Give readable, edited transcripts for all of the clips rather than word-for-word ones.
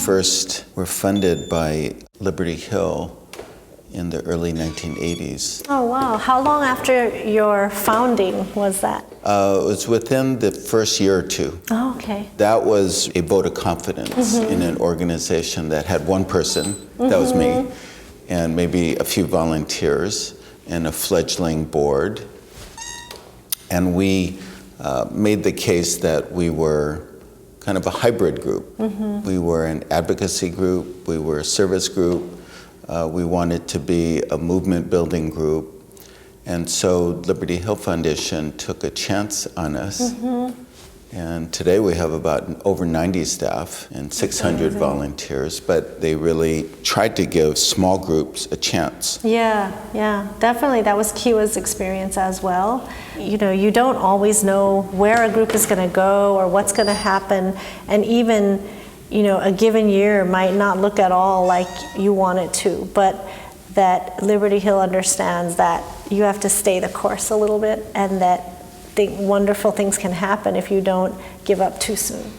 first were funded by Liberty Hill in the early 1980s. Oh, wow. How long after your founding was that? It was within the first year or two. Oh, okay. That was a vote of confidence in an organization that had one person, that was me, and maybe a few volunteers and a fledgling board. And we made the case that we were kind of a hybrid group. We were an advocacy group, we were a service group, we wanted to be a movement building group. And so Liberty Hill Foundation took a chance on us. And today we have about over 90 staff and 600 volunteers, but they really tried to give small groups a chance. Yeah, definitely. That was KIWA's experience as well. You know, you don't always know where a group is going to go or what's going to happen, and even, you know, a given year might not look at all like you want it to, but that Liberty Hill understands that you have to stay the course a little bit, and that wonderful things can happen if you don't give up too soon.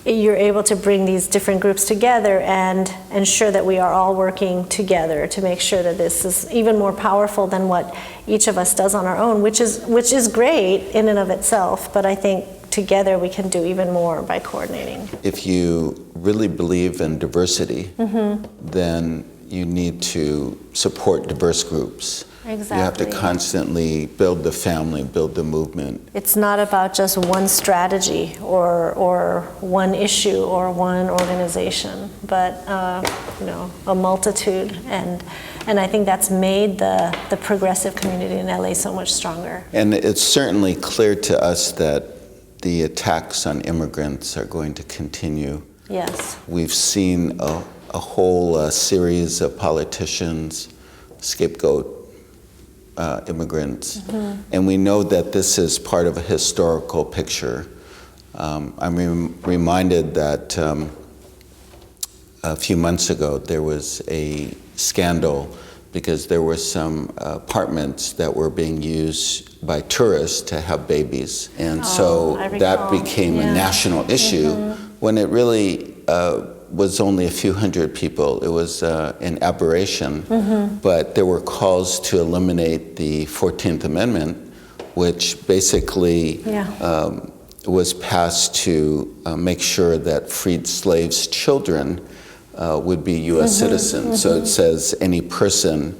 You're able to bring these different groups together and ensure that we are all working together to make sure that this is even more powerful than what each of us does on our own, which is great in and of itself, but I think together we can do even more by coordinating. If you really believe in diversity, then you need to support diverse groups. Exactly. You have to constantly build the family, build the movement. It's not about just one strategy or one issue or one organization, but you know, a multitude, and I think that's made the progressive community in LA so much stronger. And it's certainly clear to us that the attacks on immigrants are going to continue. Yes. We've seen a whole series of politicians scapegoat immigrants, and we know that this is part of a historical picture. I'm reminded that a few months ago there was a scandal because there were some apartments that were being used by tourists to have babies, and so that became a national issue when it really was only a few hundred people. It was an aberration, but there were calls to eliminate the 14th Amendment, which basically was passed to make sure that freed slaves' children would be U.S. citizens. So it says any person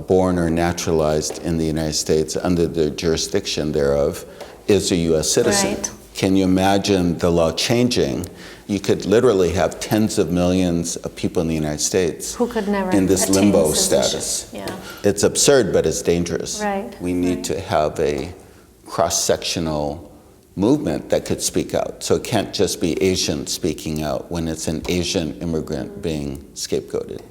born or naturalized in the United States under the jurisdiction thereof is a U.S. citizen. Right. Can you imagine the law changing? You could literally have tens of millions of people in the United States who could never in this limbo status. Yeah. It's absurd, but it's dangerous. Right. We need to have a cross-sectional movement that could speak out. So it can't just be Asians speaking out when it's an Asian immigrant being scapegoated.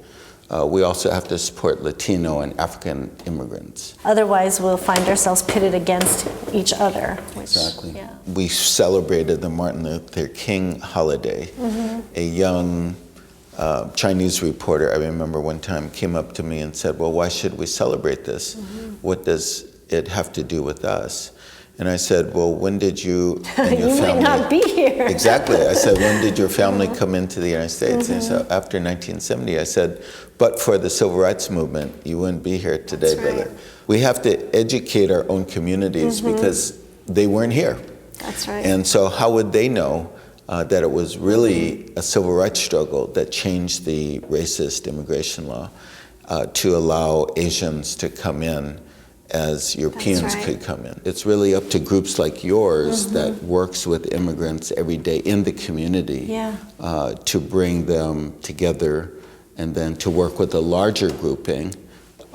We also have to support Latino and African immigrants. Otherwise, we'll find ourselves pitted against each other. Exactly. We celebrated the Martin Luther King holiday. A young Chinese reporter, I remember one time, came up to me and said, well, why should we celebrate this? What does it have to do with us? And I said, well, when did you and your family... You might not be here. Exactly. I said, when did your family come into the United States? And he said, after 1970. I said, but for the civil rights movement, you wouldn't be here today, brother. We have to educate our own communities because they weren't here. That's right. And so how would they know that it was really a civil rights struggle that changed the racist immigration law to allow Asians to come in as Europeans could come in. It's really up to groups like yours that works with immigrants every day in the community to bring them together and then to work with a larger grouping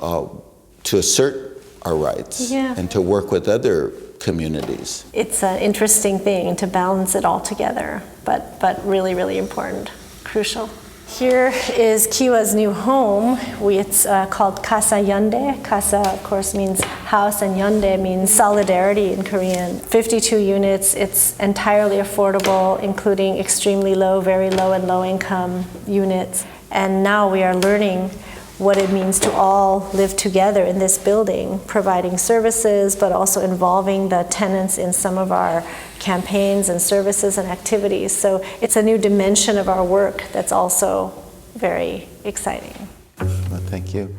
to assert our rights and to work with other communities. It's an interesting thing to balance it all together, but really, really important, crucial. Here is KIWA's new home. It's called Casa Yonde. Casa, of course, means house, and Yonde means solidarity in Korean. 52 units. It's entirely affordable, including extremely low, very low, and low income units. And now we are learning what it means to all live together in this building, providing services, but also involving the tenants in some of our campaigns and services and activities. So it's a new dimension of our work that's also very exciting. Well, thank you.